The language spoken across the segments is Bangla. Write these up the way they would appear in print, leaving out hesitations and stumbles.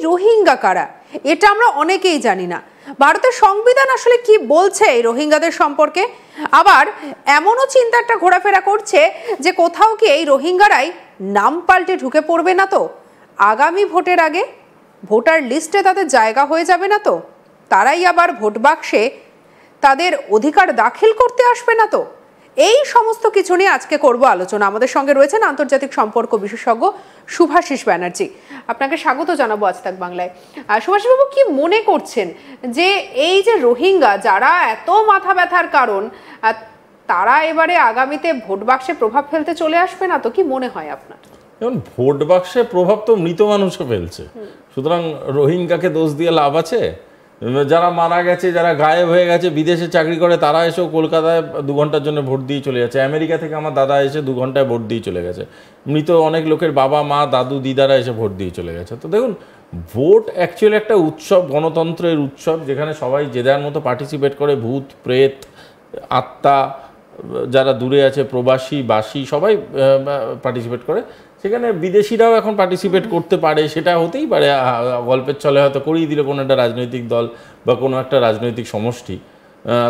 রোহিঙ্গা কারা এটা আমরা অনেকেই জানি না। ভারতের সংবিধান আসলে কি বলছে এই রোহিঙ্গাদের সম্পর্কে? আবার এমনও চিন্তাটা ঘোরাফেরা করছে যে কোথাও কি এই রোহিঙ্গারাই নাম পাল্টে ঢুকে পড়বে না তো? আগামী ভোটের আগে ভোটার লিস্টে তাদের জায়গা হয়ে যাবে না তো? তারাই আবার ভোট বাক্সে তাদের অধিকার দাখিল করতে আসবে না তো? এই সমস্ত কিছু নিয়ে আজকে করব আলোচনা। আমাদের সঙ্গে রয়েছেন আন্তর্জাতিক সম্পর্ক বিশেষজ্ঞ শুভাশিস ব্যানার্জি। আপনাকে স্বাগত জানাবো আজ তাক বাংলায়। শুভাশিস বাবু, কি মনে করছেন যে এই যে রোহিঙ্গা যারা এত মাথা ব্যথার কারণ, তারা এবারে আগামীতে ভোট বাক্সে প্রভাব ফেলতে চলে আসবে না তো? কি মনে হয় আপনার? যেমন ভোট বাক্সে প্রভাব তো মৃত মানুষও ফেলছে, সুতরাং রোহিঙ্গাকে দোষ দিয়ে লাভ আছে? যারা মারা গেছে, যারা গায়েব হয়ে গেছে, বিদেশে চাকরি করে, তারা এসেও কলকাতায় 2 ঘন্টার জন্য ভোট দিয়ে চলে যাচ্ছে। আমেরিকা থেকে আমার দাদা এসে 2 ঘন্টায় ভোট দিয়ে চলে গেছে। মৃত অনেক লোকের বাবা মা দাদু দিদারা এসে ভোট দিয়ে চলে গেছে। তো দেখুন, ভোট অ্যাকচুয়ালি একটা উৎসব, গণতন্ত্রের উৎসব, যেখানে সবাই যে যার মতো পার্টিসিপেট করে। ভূত প্রেত আত্মা, যারা দূরে আছে, প্রবাসী বাসী, সবাই পার্টিসিপেট করে। সেখানে বিদেশিরাও এখন পার্টিসিপেট করতে পারে, সেটা হতেই পারে। গল্পের ছলে হয়তো করিয়ে দিল কোনো একটা রাজনৈতিক দল বা কোনো একটা রাজনৈতিক সমষ্টি,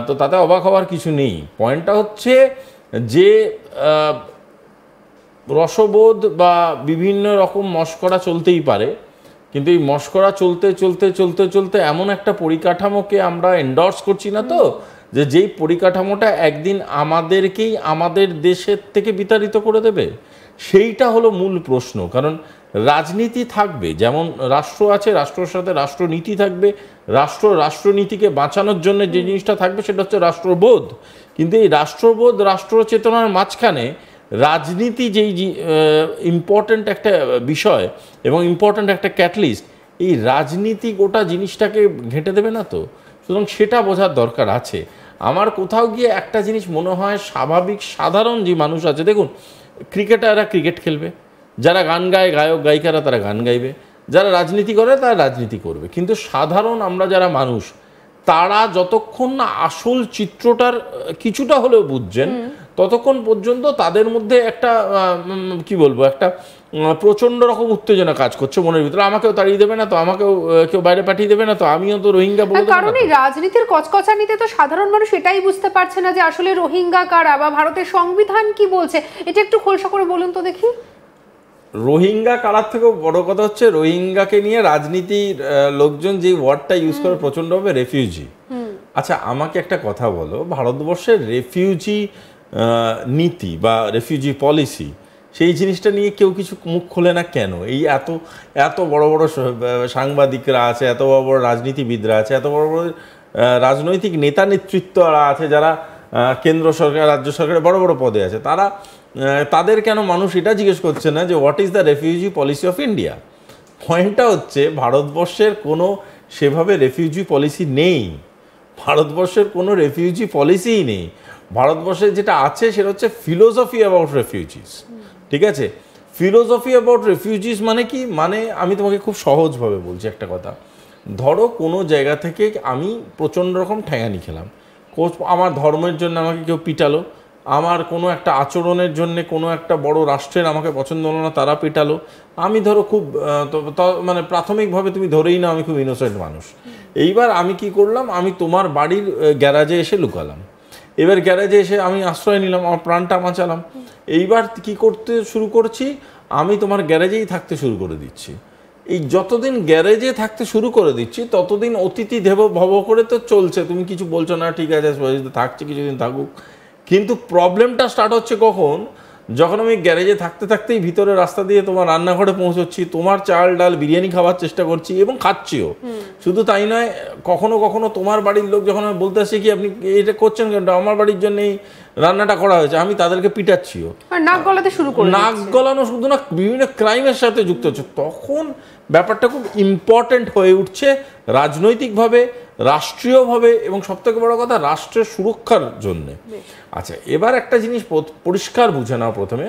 তো তাতে অবাক হওয়ার কিছু নেই। পয়েন্টটা হচ্ছে যে রসবোধ বা বিভিন্ন রকম মশকরা চলতেই পারে, কিন্তু এই মশকরা চলতে চলতে চলতে চলতে এমন একটা পরিকাঠামোকে আমরা এন্ডর্স করছি না তো, যে যেই পরিকাঠামোটা একদিন আমাদেরকেই আমাদের দেশের থেকে বিতাড়িত করে দেবে? সেইটা হলো মূল প্রশ্ন। কারণ রাজনীতি থাকবে, যেমন রাষ্ট্র আছে, রাষ্ট্রের সাথে রাষ্ট্রনীতি থাকবে। রাষ্ট্রনীতিকে বাঁচানোর জন্য যে জিনিসটা থাকবে সেটা হচ্ছে রাষ্ট্রবোধ। কিন্তু এই রাষ্ট্রবোধ, রাষ্ট্র চেতনার মাঝখানে রাজনীতি যেই ইম্পর্ট্যান্ট একটা বিষয় এবং ইম্পর্ট্যান্ট একটা ক্যাটালিস্ট, এই রাজনীতি গোটা জিনিসটাকে ঘেঁটে দেবে না তো? সুতরাং সেটা বোঝার দরকার আছে। আমার কোথাও গিয়ে একটা জিনিস মনে হয়, স্বাভাবিক সাধারণ যে মানুষ আছে, দেখুন ক্রিকেটাররা ক্রিকেট খেলবে, যারা গান গায়, গায়ক গায়িকারা তারা গান গাইবে, যারা রাজনীতি করে তারা রাজনীতি করবে। কিন্তু সাধারণ আমরা যারা মানুষ, তারা যতক্ষণ না আসল চিত্রটার কিছুটা হলেও বুঝছেন, ততক্ষণ পর্যন্ত তাদের মধ্যে একটা কি বলবো, একটা প্রচণ্ড রকম উত্তেজনা কাজ করছে মনের ভিতরে। আমাকেও তাড়িয়ে দেবে না তো, আমাকেও কেউ বাইরে পাঠিয়ে দেবে না তো, আমিও তো রোহিঙ্গা বলে দেব না। কারণ এই রাজনীতির কচকচানিতে তো সাধারণ মানুষ এটাই বুঝতে পারছে না যে আসলে রোহিঙ্গা কারা বা ভারতের সংবিধান কি বলছে। এটা একটু খোলসা করে বলুন তো দেখি। রোহিঙ্গা কারার থেকেও বড় কথা হচ্ছে, রোহিঙ্গাকে নিয়ে রাজনীতির লোকজন যে ওয়ার্ডটা ইউজ করে প্রচণ্ডভাবে, রেফিউজি। আচ্ছা, আমাকে একটা কথা বলো, ভারতবর্ষের রেফিউজি নীতি বা রেফিউজি পলিসি, সেই জিনিসটা নিয়ে কেউ কিছু মুখ খোলে না কেন? এই এত এত বড় বড় সাংবাদিকরা আছে, এত বড় বড় রাজনীতিবিদরা আছে, এত বড় বড় রাজনৈতিক নেতা নেতৃত্বরা আছে, যারা কেন্দ্র সরকার, রাজ্য সরকারের বড় বড় পদে আছে, তাদের কেন মানুষ এটা জিজ্ঞেস করছে না যে what is the refugee policy of India? পয়েন্টটা হচ্ছে, ভারতবর্ষের কোনো সেভাবে রেফিউজি পলিসি নেই। ভারতবর্ষের কোনো রেফিউজি পলিসিই নেই। ভারতবর্ষের যেটা আছে সেটা হচ্ছে ফিলোসফি অ্যাবাউট রেফিউজিস। ঠিক আছে, ফিলোসফি অ্যাবাউট রেফিউজিস মানে কি? মানে আমি তোমাকে খুব সহজভাবে বলছি একটা কথা। ধরো কোনো জায়গা থেকে আমি প্রচণ্ড রকম ঠ্যাঙানি খেলাম, আমার ধর্মের জন্য আমাকে কেউ পিটালো, আমার কোনো একটা আচরণের জন্যে কোনো একটা বড় রাষ্ট্রের আমাকে পছন্দ হলো না, তারা পিটালো। আমি ধরো খুব মানে প্রাথমিকভাবে তুমি ধরেই না আমি খুব ইনোসেন্ট মানুষ। এইবার আমি কি করলাম, আমি তোমার বাড়ির গ্যারাজে এসে লুকালাম। এবার গ্যারেজে এসে আমি আশ্রয় নিলাম, আমার প্রাণটা বাঁচালাম। এইবার কি করতে শুরু করছি, আমি তোমার গ্যারেজেই থাকতে শুরু করে দিচ্ছি। এই যতদিন গ্যারেজে থাকতে শুরু করে দিচ্ছি, ততদিন অতিথি দেব ভব করে তো চলছে। তুমি কিছু বলছো না, ঠিক আছে, থাকছে, কিছুদিন থাকুক। কিন্তু প্রবলেমটা স্টার্ট হচ্ছে কখন? যখন আমি গ্যারেজে থাকতে থাকতেই ভিতরে রাস্তা দিয়ে তোমার রান্নাঘরে পৌঁছচ্ছি, তোমার চাল ডাল বিরিয়ানি খাওয়ার চেষ্টা করছি এবং খাচ্ছিও। শুধু তাই নয়, কখনো কখনো তোমার বাড়ির লোক যখন আমি বলতে আসছি কি আপনি এটা করছেন কেন, আমার বাড়ির জন্য এই রান্নাটা করা হয়েছে, আমি তাদেরকে পিটাচ্ছিও, নাক গলাতে শুরু করে, নাক গলানো শুধু না, বিভিন্ন ক্রাইমের সাথে যুক্ত হচ্ছে। তখন ব্যাপারটা খুব ইম্পর্টেন্ট হয়ে উঠছে রাজনৈতিকভাবে, রাষ্ট্রীয়ভাবে, এবং সবথেকে বড় কথা রাষ্ট্রের সুরক্ষার জন্যে। আচ্ছা, এবার একটা জিনিস পরিষ্কার বুঝে নাও প্রথমে,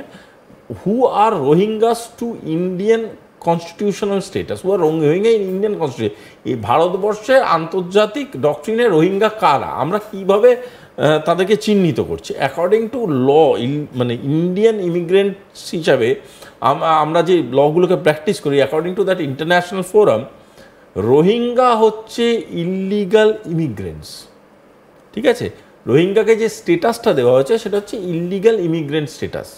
who are Rohingyas to Indian constitutional status, who are Rohingya in Indian constitution. এই ভারতবর্ষের আন্তর্জাতিক ডক্ট্রিনে রোহিঙ্গা কারা, আমরা কিভাবে তাদেরকে চিহ্নিত করছি? অ্যাকর্ডিং টু ল, মানে ইন্ডিয়ান ইমিগ্রেন্টস হিসাবে আমরা যে লগুলোকে প্র্যাকটিস করি, according to that international forum, Rohingya হচ্ছে ইল্লিগাল ইমিগ্রেন্টস, ঠিক আছে? রোহিঙ্গাকে যে স্টেটাসটা দেওয়া হয়েছে সেটা হচ্ছে ইল্লিগাল ইমিগ্রেন্ট স্টেটাস,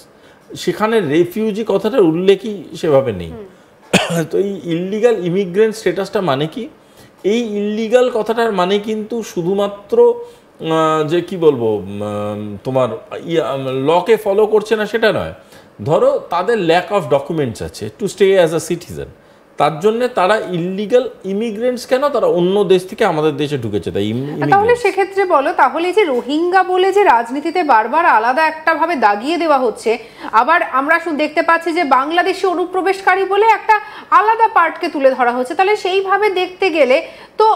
সেখানে রেফিউজি কথাটার উল্লেখই সেভাবে নেই। তো এই ইল্লিগাল ইমিগ্রেন্ট স্টেটাসটা মানে কি? এই ইল্লিগাল কথাটার মানে কিন্তু শুধুমাত্র যে কি বলবো, তোমার লকে ফলো করছে না সেটা নয়। ধরো তাদের ল্যাক অফ ডকুমেন্টস আছে to stay as a citizen, তার জন্য তারা ইল্লিগাল ইমিগ্রেন্টস কেন, তারা অন্য দেশ থেকে আমাদের দেশে ঢুকেছে তাই। তাহলে সেক্ষেত্রে বলো, তাহলে যে রোহিঙ্গা বলে যে রাজনীতিতে বারবার আলাদা একটা ভাবে দাগিয়ে দেওয়া হচ্ছে, আবার আমরা দেখতে পাচ্ছি যে বাংলাদেশি অনুপ্রবেশকারী বলে একটা আলাদা পার্টকে তুলে ধরা হচ্ছে, তাহলে সেইভাবে দেখতে গেলে তো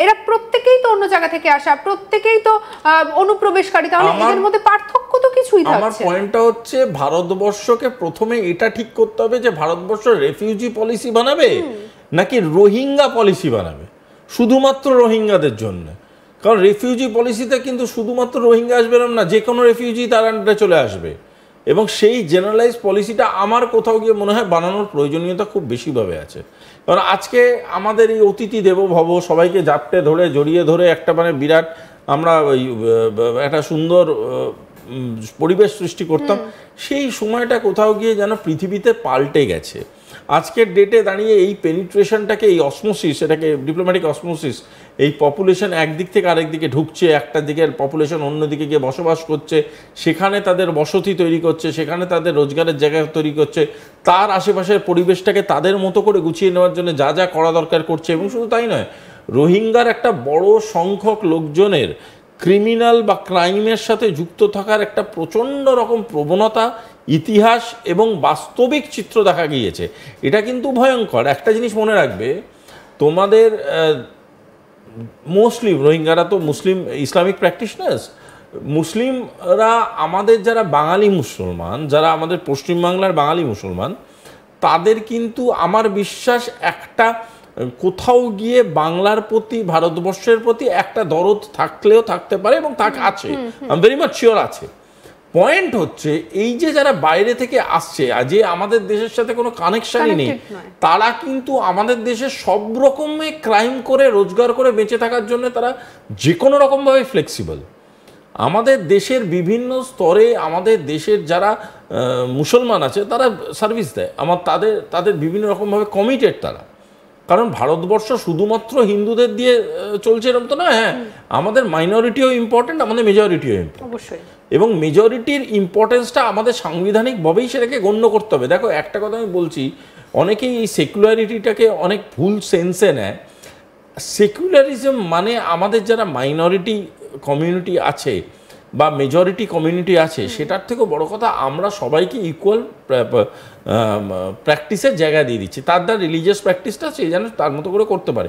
এরা প্রত্যেকেই তো অন্য জায়গা থেকে আসা, প্রত্যেকেই তো অনুপ্রবেশকারী, তাহলে এদের মধ্যে পার্থক্য তো কিছুই থাকছে না। আমার পয়েন্টটা হচ্ছে ভারতবর্ষকে প্রথমে এটা ঠিক করতে হবে যে ভারতবর্ষ রেফিউজি পলিসি বানাবে নাকি রোহিঙ্গা পলিসি বানাবে শুধুমাত্র রোহিঙ্গাদের জন্য। কারণ রেফিউজি পলিসিতে কিন্তু শুধুমাত্র রোহিঙ্গা আসবে না, যে কোনো রেফিউজি তার আন্ডারে চলে আসবে, এবং সেই জেনারেলাইজ পলিসিটা আমার কোথাও গিয়ে মনে হয় বানানোর প্রয়োজনীয়তা খুব বেশিভাবে আছে। কারণ আজকে আমাদের এই অতিথি দেবো ভব, সবাইকে জাপটে ধরে জড়িয়ে ধরে একটা মানে বিরাট আমরা ওই একটা সুন্দর পরিবেশ সৃষ্টি করতাম, সেই সময়টা কোথাও গিয়ে যেন পৃথিবীতে পাল্টে গেছে। আজকের ডেটে দাঁড়িয়ে এই পেনিট্রেশনটাকে, এই অসমোসিস, এটাকে ডিপ্লোম্যাটিক অসমোসিস, এই পপুলেশন একদিক থেকে আরেক দিকে ঢুকছে, একটা দিকের পপুলেশন অন্যদিকে গিয়ে বসবাস করছে, সেখানে তাদের বসতি তৈরি করছে, সেখানে তাদের রোজগারের জায়গা তৈরি করছে, তার আশেপাশের পরিবেশটাকে তাদের মতো করে গুছিয়ে নেওয়ার জন্য যা যা করা দরকার করছে। এবং শুধু তাই নয়, রোহিঙ্গার একটা বড় সংখ্যক লোকজনের ক্রিমিনাল বা ক্রাইমের সাথে যুক্ত থাকার একটা প্রচণ্ড রকম প্রবণতা, ইতিহাস এবং বাস্তবিক চিত্র দেখা গিয়েছে। এটা কিন্তু ভয়ঙ্কর। একটা জিনিস মনে রাখবে, তোমাদের মোস্টলি রোহিঙ্গারা তো মুসলিম ইসলামিক প্র্যাকটিশনার্স, মুসলিমরা আমাদের যারা বাঙালি মুসলমান, যারা আমাদের পশ্চিমবাংলার বাঙালি মুসলমান, তাদের কিন্তু আমার বিশ্বাস একটা কোথাও গিয়ে বাংলার প্রতি, ভারতবর্ষের প্রতি একটা দরদ থাকলেও থাকতে পারে, এবং আছে, I am very much sure আছে। পয়েন্ট হচ্ছে এই যে যারা বাইরে থেকে আসছে, যে আমাদের দেশের সাথে কোনো কানেকশনই নেই, তারা কিন্তু আমাদের দেশে সব রকমে ক্রাইম করে রোজগার করে বেঁচে থাকার জন্য তারা যে কোনো রকমভাবে ফ্লেক্সিবল। আমাদের দেশের বিভিন্ন স্তরে আমাদের দেশের যারা মুসলমান আছে তারা সার্ভিস দেয়, তাদের বিভিন্ন রকমভাবে কমিটেড তারা। কারণ ভারতবর্ষ শুধুমাত্র হিন্দুদের দিয়ে চলছে এরকম তো নয়। হ্যাঁ, আমাদের মাইনরিটিও ইম্পর্টেন্ট, আমাদের মেজরিটিও ইম্পর্টেন্ট, অবশ্যই। এবং মেজরিটির ইম্পর্টেন্সটা আমাদের সাংবিধানিকভাবেই সেটাকে গণ্য করতে হবে। দেখো একটা কথা আমি বলছি, অনেকেই এই সেকুলারিটিটাকে অনেক ভুল সেন্সে নেয়। সেকুলারিজম মানে আমাদের যারা মাইনরিটি কমিউনিটি আছে বা মেজরিটি কমিউনিটি আছে, সেটার থেকেও বড় কথা আমরা সবাইকে ইকুয়াল প্র্যাকটিসের জায়গা দিয়ে দিচ্ছি। তার রিলিজিয়াস প্র্যাকটিসটা সে যেন তার মতো করে করতে পারে,